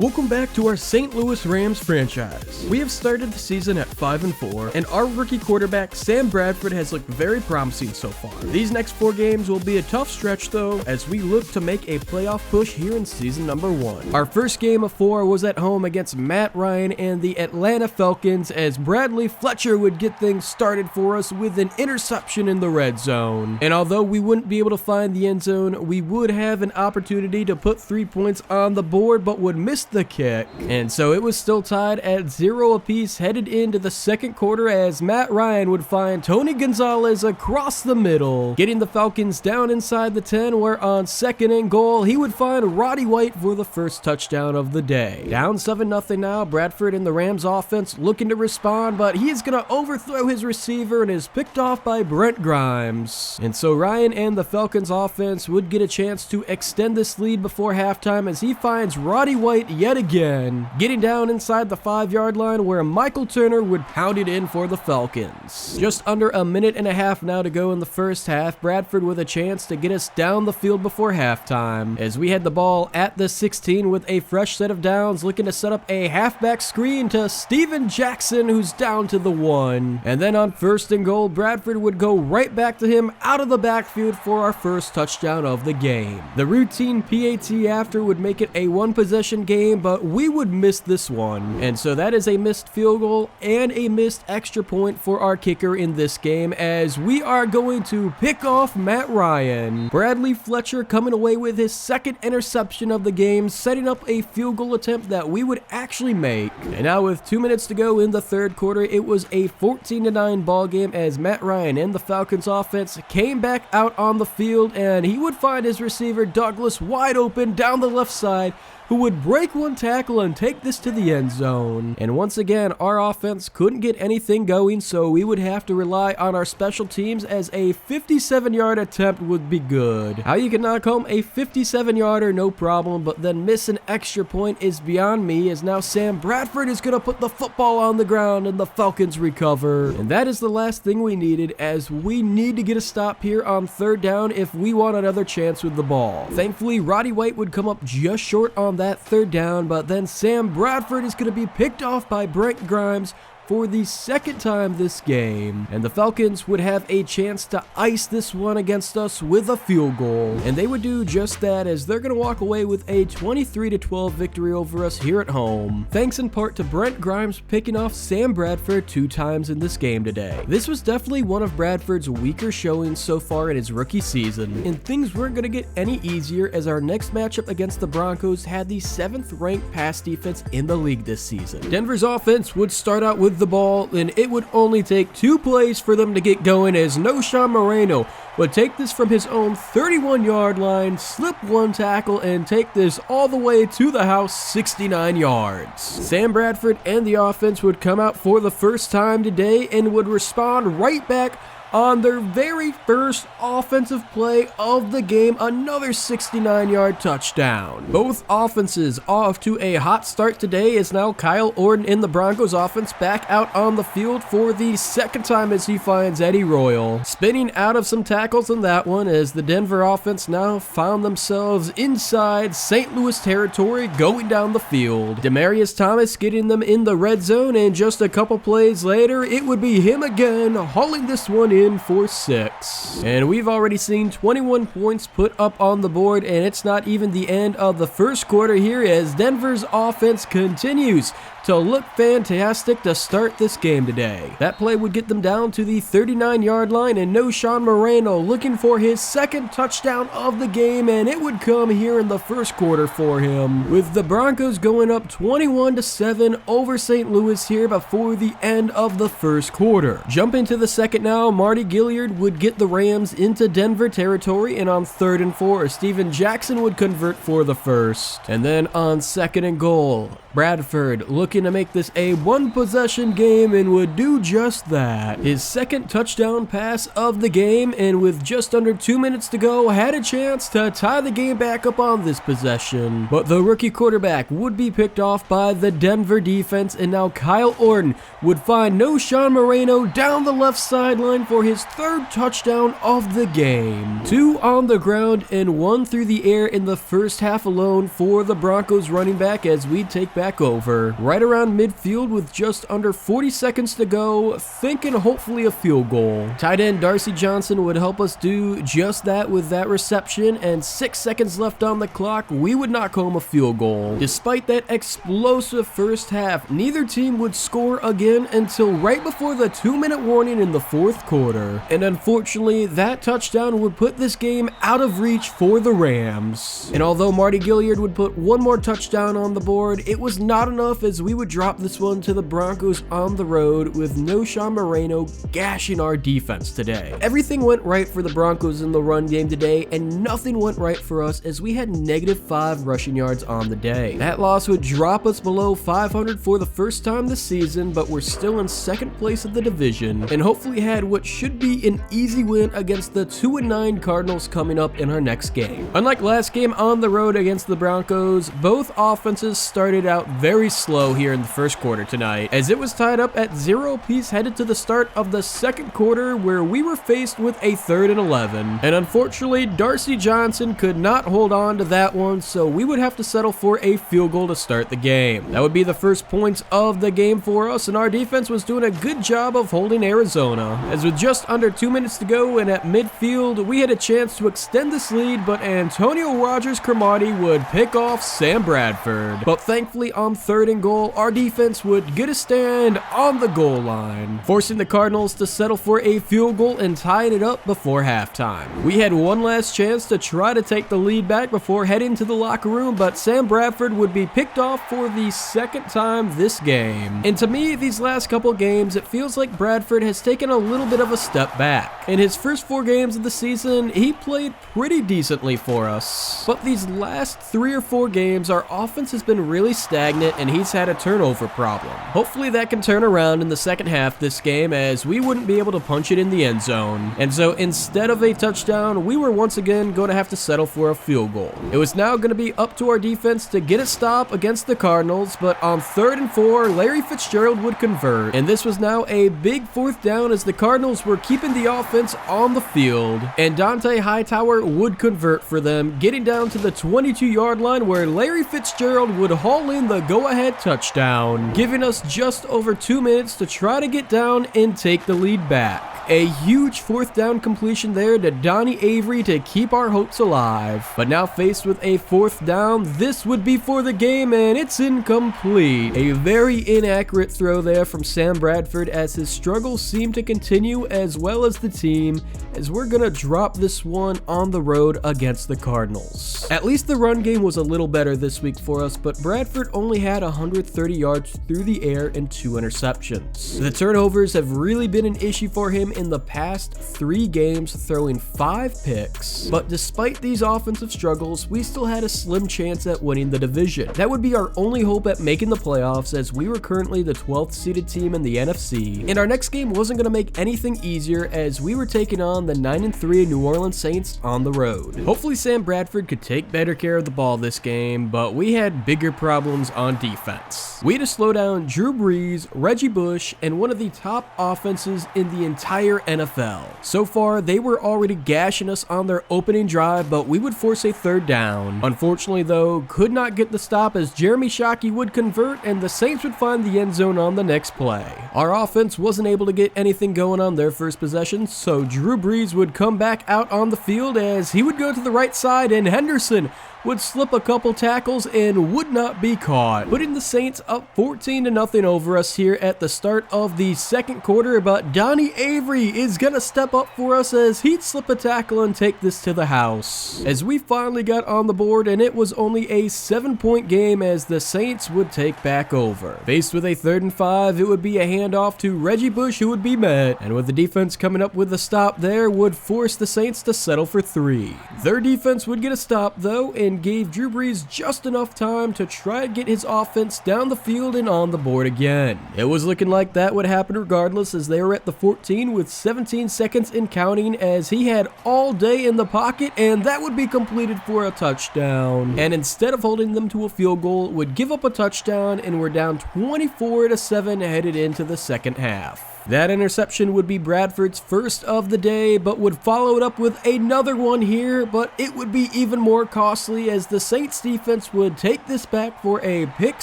Welcome back to our St. Louis Rams franchise. We have started the season at 5-4, and our rookie quarterback Sam Bradford has looked very promising so far. These next 4 games will be a tough stretch though, as we look to make a playoff push here in season number 1. Our first game of 4 was at home against Matt Ryan and the Atlanta Falcons, as Bradley Fletcher would get things started for us with an interception in the red zone. And although we wouldn't be able to find the end zone, we would have an opportunity to put 3 points on the board, but would miss the kick. And so it was still tied at 0 apiece headed into the second quarter, as Matt Ryan would find Tony Gonzalez across the middle, getting the Falcons down inside the 10, where on 2nd and goal, he would find Roddy White for the first touchdown of the day. Down 7-0 now, Bradford and the Rams offense looking to respond, but he is going to overthrow his receiver and is picked off by Brent Grimes. And so Ryan and the Falcons offense would get a chance to extend this lead before halftime, as he finds Roddy White yet again, getting down inside the 5-yard line, where Michael Turner would pound it in for the Falcons. Just under a minute and a half now to go in the first half, Bradford with a chance to get us down the field before halftime, as we had the ball at the 16 with a fresh set of downs, looking to set up a halfback screen to Steven Jackson, who's down to the 1. And then on 1st and goal, Bradford would go right back to him out of the backfield for our first touchdown of the game. The routine PAT after would make it a 1-possession game, but we would miss this one. And so that is a missed field goal and a missed extra point for our kicker in this game, as we are going to pick off Matt Ryan. Bradley Fletcher coming away with his 2nd interception of the game, setting up a field goal attempt that we would actually make. And now with 2 minutes to go in the third quarter, it was a 14-9 ball game, as Matt Ryan and the Falcons offense came back out on the field, and he would find his receiver Douglas wide open down the left side, who would break 1 tackle and take this to the end zone. And once again, our offense couldn't get anything going, so we would have to rely on our special teams, as a 57-yard attempt would be good. How you can knock home a 57-yarder, no problem, but then miss an extra point is beyond me, as now Sam Bradford is going to put the football on the ground and the Falcons recover. And that is the last thing we needed, as we need to get a stop here on 3rd down if we want another chance with the ball. Thankfully, Roddy White would come up just short on that 3rd down, but then Sam Bradford is going to be picked off by Brent Grimes for the 2nd time this game, and the Falcons would have a chance to ice this one against us with a field goal, and they would do just that, as they're going to walk away with a 23-12 victory over us here at home, thanks in part to Brent Grimes picking off Sam Bradford 2 times in this game today. This was definitely one of Bradford's weaker showings so far in his rookie season, and things weren't going to get any easier, as our next matchup against the Broncos had the 7th ranked pass defense in the league this season. Denver's offense would start out with the ball, and it would only take 2 plays for them to get going, as Noshawn Moreno would take this from his own 31-yard line, slip 1 tackle, and take this all the way to the house, 69 yards. Sam Bradford and the offense would come out for the first time today and would respond right back on their very first offensive play of the game, another 69-yard touchdown. Both offenses off to a hot start today, as now Kyle Orton in the Broncos offense back out on the field for the 2nd time, as he finds Eddie Royal spinning out of some tackles in that one, as the Denver offense now found themselves inside St. Louis territory going down the field. Demaryius Thomas getting them in the red zone, and just a couple plays later, it would be him again, hauling this one in for 6. And we've already seen 21 points put up on the board, and it's not even the end of the first quarter here, as Denver's offense continues to look fantastic to start this game today. That play would get them down to the 39-yard line, and Noshawn Moreno looking for his 2nd touchdown of the game, and it would come here in the first quarter for him, with the Broncos going up 21-7 over St. Louis here before the end of the first quarter. Jumping to the 2nd now, Marty Gilliard would get the Rams into Denver territory, and on 3rd and 4, Steven Jackson would convert for the 1st. And then on 2nd and goal, Bradford looking to make this a one-possession game and would do just that. His second touchdown pass of the game, and with just under 2 minutes to go, had a chance to tie the game back up on this possession. But the rookie quarterback would be picked off by the Denver defense, and now Kyle Orton would find Sean Moreno down the left sideline for his third touchdown of the game. 2 on the ground and 1 through the air in the first half alone for the Broncos running back as we take back over. Right around midfield with just under 40 seconds to go, thinking hopefully a field goal. Tight end Darcy Johnson would help us do just that with that reception, and 6 seconds left on the clock, we would knock home a field goal. Despite that explosive first half, neither team would score again until right before the 2-minute warning in the fourth quarter. And unfortunately, that touchdown would put this game out of reach for the Rams. And although Marty Gilliard would put one more touchdown on the board, it was not enough as we would drop this one to the Broncos on the road with Sean Moreno gashing our defense today. Everything went right for the Broncos in the run game today, and nothing went right for us as we had -5 rushing yards on the day. That loss would drop us below 500 for the first time this season, but we're still in second place of the division, and hopefully had what should be an easy win against the 2-9 Cardinals coming up in our next game. Unlike last game on the road against the Broncos, both offenses started out very slow here in the first quarter tonight, as it was tied up at 0 apiece headed to the start of the second quarter, where we were faced with a 3rd and 11. And unfortunately, Darcy Johnson could not hold on to that one, so we would have to settle for a field goal to start the game. That would be the first points of the game for us, and our defense was doing a good job of holding Arizona. As with just under 2 minutes to go and at midfield, we had a chance to extend this lead, but Antonio Rogers-Cromartie would pick off Sam Bradford. But thankfully on 3rd and goal, our defense would get a stand on the goal line, forcing the Cardinals to settle for a field goal and tying it up before halftime. We had one last chance to try to take the lead back before heading to the locker room, but Sam Bradford would be picked off for the second time this game. And to me, these last couple games, it feels like Bradford has taken a little bit of a step back. In his first 4 games of the season, he played pretty decently for us. But these last 3 or 4 games, our offense has been really stagnant and he's had a turnover problem. Hopefully that can turn around in the second half this game, as we wouldn't be able to punch it in the end zone. And so instead of a touchdown, we were once again going to have to settle for a field goal. It was now going to be up to our defense to get a stop against the Cardinals, but on 3rd and 4, Larry Fitzgerald would convert. And this was now a big 4th down as the Cardinals were keeping the offense on the field. And Dante Hightower would convert for them, getting down to the 22-yard line where Larry Fitzgerald would haul in the go-ahead touchdown, giving us just over 2 minutes to try to get down and take the lead back. A huge 4th down completion there to Donnie Avery to keep our hopes alive. But now faced with a 4th down, this would be for the game, and it's incomplete. A very inaccurate throw there from Sam Bradford as his struggles seem to continue, as well as the team, as we're gonna drop this one on the road against the Cardinals. At least the run game was a little better this week for us, but Bradford only had 130 yards through the air and 2 interceptions. The turnovers have really been an issue for him in the past 3 games, throwing 5 picks. But despite these offensive struggles, we still had a slim chance at winning the division. That would be our only hope at making the playoffs, as we were currently the 12th seeded team in the NFC. And our next game wasn't going to make anything easier, as we were taking on the 9-3 New Orleans Saints on the road. Hopefully Sam Bradford could take better care of the ball this game, but we had bigger problems on defense. We had to slow down Drew Brees, Reggie Bush, and one of the top offenses in the entire NFL. So far, they were already gashing us on their opening drive, but we would force a 3rd down. Unfortunately though, could not get the stop as Jeremy Shockey would convert and the Saints would find the end zone on the next play. Our offense wasn't able to get anything going on their first possession, so Drew Brees would come back out on the field as he would go to the right side, and Henderson would slip a couple tackles and would not be caught, putting the Saints up 14-0 over us here at the start of the second quarter. But Donnie Avery is gonna step up for us as he'd slip a tackle and take this to the house, as we finally got on the board, and it was only a 7-point game as the Saints would take back over. Faced with a 3rd and 5, it would be a handoff to Reggie Bush, who would be met, and with the defense coming up with a stop there, would force the Saints to settle for 3. Their defense would get a stop though, and and gave Drew Brees just enough time to try to get his offense down the field and on the board again. It was looking like that would happen regardless, as they were at the 14 with 17 seconds and counting, as he had all day in the pocket, and that would be completed for a touchdown. And instead of holding them to a field goal, would give up a touchdown, and we're down 24-7 headed into the second half. That interception would be Bradford's first of the day, but would follow it up with another one here, but it would be even more costly as the Saints defense would take this back for a pick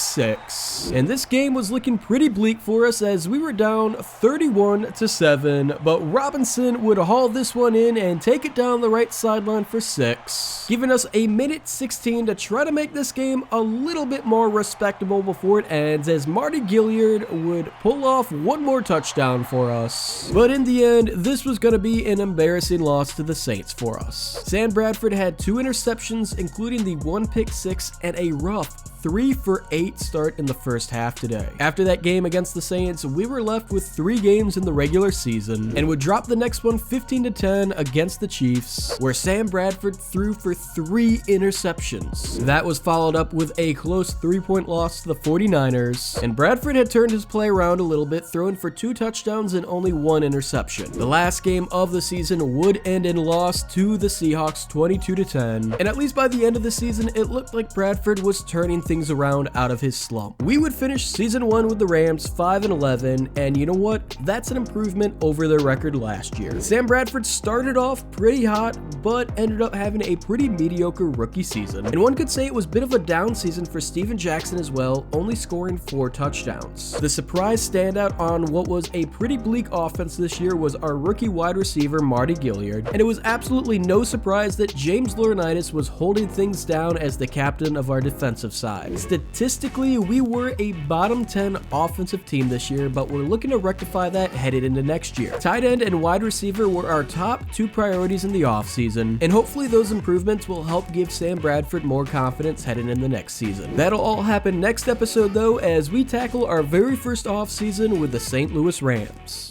six. And this game was looking pretty bleak for us as we were down 31-7, but Robinson would haul this one in and take it down the right sideline for 6, giving us a minute 16 to try to make this game a little bit more respectable before it ends, as Marty Gilliard would pull off one more touchdown for us. But in the end, this was going to be an embarrassing loss to the Saints for us. Sam Bradford had 2 interceptions, including the 1 pick six and a rough 3-for-8 start in the first half today. After that game against the Saints, we were left with 3 games in the regular season and would drop the next one 15-10 against the Chiefs, where Sam Bradford threw for 3 interceptions. That was followed up with a close 3-point loss to the 49ers, and Bradford had turned his play around a little bit, throwing for 2 touchdowns and only 1 interception. The last game of the season would end in loss to the Seahawks 22-10, and at least by the end of the season, it looked like Bradford was turning things around out of his slump. We would finish season 1 with the Rams 5-11, and you know what? That's an improvement over their record last year. Sam Bradford started off pretty hot, but ended up having a pretty mediocre rookie season. And one could say it was a bit of a down season for Steven Jackson as well, only scoring 4 touchdowns. The surprise standout on what was a pretty bleak offense this year was our rookie wide receiver Marty Gilliard, and it was absolutely no surprise that James Laurinaitis was holding things down as the captain of our defensive side. Statistically, we were a bottom 10 offensive team this year, but we're looking to rectify that headed into next year. Tight end and wide receiver were our top 2 priorities in the offseason, and hopefully those improvements will help give Sam Bradford more confidence heading in the next season. That'll all happen next episode though, as we tackle our very first offseason with the St. Louis Rams.